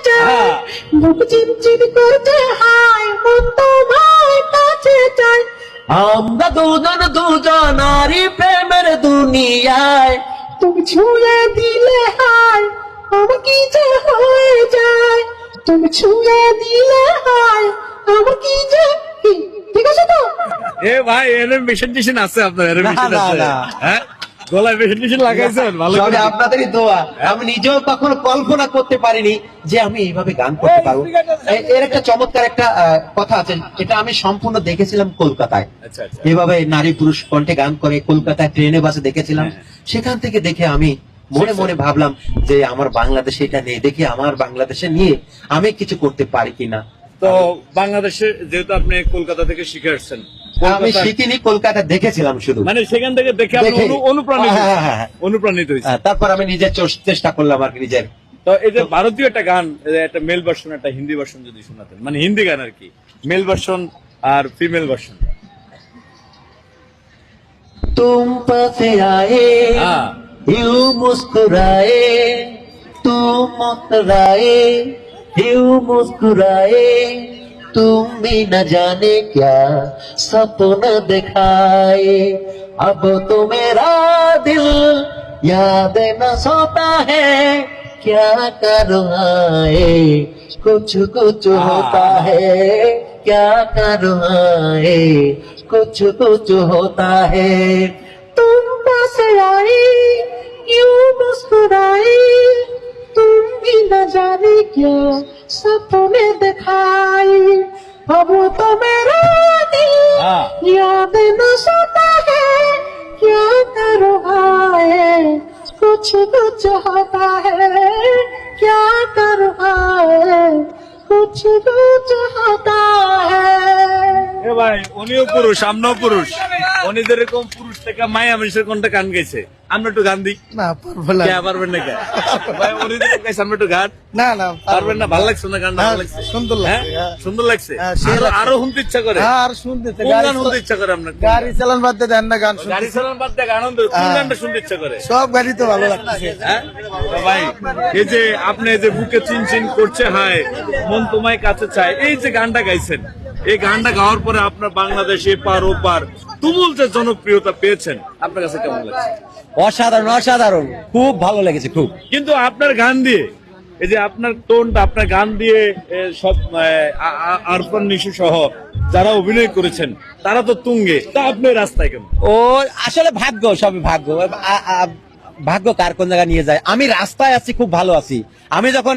চায়, বুক চিনচিন করছে হায়, মন তোমার কাছে চায়। আমরা দুজন দুজনারই প্রেমের দুনিয়ায়। তুমি ছুঁয়ে দিলে হায়, আমার কি যে হয়ে যায়। তুমি ছুঁয়ে দিলে হায়, আমার কি যে ঠিক আছে তো? এ ভাই এর মেশিন টেশিন আছে আপনার? এর না, মেশিন না, আছে? না। হ্যাঁ, গলায় মেশিন টেশিন লাগাইছেন? ভালো সবই করে। আপনাদেরই দোয়া। আমি নিজেও কখনো কল্পনা করতে পারিনি যে আমি এইভাবে গান করতে পারবো। এর একটা চমৎকার একটা কথা আছে, এটা আমি সম্পূর্ণ দেখেছিলাম কলকাতায়। আচ্ছা, আচ্ছা। এভাবে নারী পুরুষ কণ্ঠে গান করে কলকাতায় ট্রেনে বাসে দেখেছিলাম। সেখান থেকে দেখে আমি মনে মনে ভাবলাম যে আমার বাংলাদেশে এটা নেই, দেখি আমার বাংলাদেশে নিয়ে আমি কিছু করতে পারি কিনা। তো বাংলাদেশে যেহেতু আপনি কলকাতা থেকে শিখে আসছেন, আমি কলকাতা- শিখিনি, কলকাতা দেখেছিলাম শুধু। মানে সেখান থেকে দেখে আপনি দেখে। অনুপ্রাণিত হ্যাঁ, হয়েছেন। হ্যাঁ, হ্যাঁ। অনুপ্রাণিত হয়েছে। তারপর আমি নিজের চেষ্টা করলাম আর কি নিজের। তো এই যে ভারতীয় একটা গান, একটা মেল ভার্সন একটা হিন্দি ভার্সন যদি শোনাতেন, মানে হিন্দি গান আর কি, মেল ভার্সন আর ফিমেল ভার্সন। तुम पास आए, हाँ। यूं मुस्कुराए, तुम मुस्कुराए, यूं मुस्कुराए, तुम भी न जाने क्या सपना दिखाए। अब तो मेरा दिल याद न सोता है, क्या करूँ आए, कुछ कुछ होता है, क्या करूँ आए, कुछ कुछ होता है। तुम पास आए, यूं मुस्कुराए, तुम भी न जाने क्या सपने दिखाए। अब तो मेरा दिल हाँ। याद न सोता है, क्या करो आए, कुछ कुछ होता है, क्या करो आए, कुछ कुछ होता है। এ ভাই উনিও পুরুষ, আমরাও পুরুষ, উনি যেরকম পুরুষ থেকে মায়া মানুষের কোনটা গান গাইছে, আমরা একটু গান দিই। না পারবো না। কে পারবেন না কে? ভাই উনি যেরকম গাইছে আমরা একটু গান না না পারবেন না? ভালো লাগছে না গানটা? ভালো লাগছে? সুন্দর লাগছে, হ্যাঁ? হ্যাঁ। সুন্দর লাগছে? হ্যাঁ, সেই আরো- লাগছে। আরো শুনতে ইচ্ছা করে? হ্যাঁ, আর শুনতে কোন গান শুনতে ইচ্ছা করে আপনার? গাড়ি চালান বাদ দিয়ে দেন না গান শুনতে। গাড়ি চালান বাদ দিয়ে গান শুনতে, কোন হ্যাঁ। গানটা শুনতে ইচ্ছা করে? সব গাড়ি তো ভালো লাগতেছে। হ্যাঁ? তো ভাই এই যে আপনি যে বুকে চিনচিন করছে হায়, মন তোমায় কাছে চায়, এই যে গানটা গাইছেন, এই গানটা গাওয়ার পরে আপনার বাংলাদেশে পার ওপার তুমুল যে জনপ্রিয়তা পেয়েছেন, আপনার কাছে কেমন লাগছে? অসাধারণ, অসাধারণ, খুব ভালো লেগেছে, খুব। কিন্তু আপনার গান দিয়ে, এই যে আপনার টোনটা, আপনার গান দিয়ে সব আরফান নিশু সহ যারা অভিনয় করেছেন তারা তো তুঙ্গে, তা আপনি রাস্তায় কেন? ও আসলে ভাগ্য, সবই ভাগ্য। ভাগ্য কার কোন জায়গায় নিয়ে যায়। আমি রাস্তায় আছি, খুব ভালো আছি। আমি যখন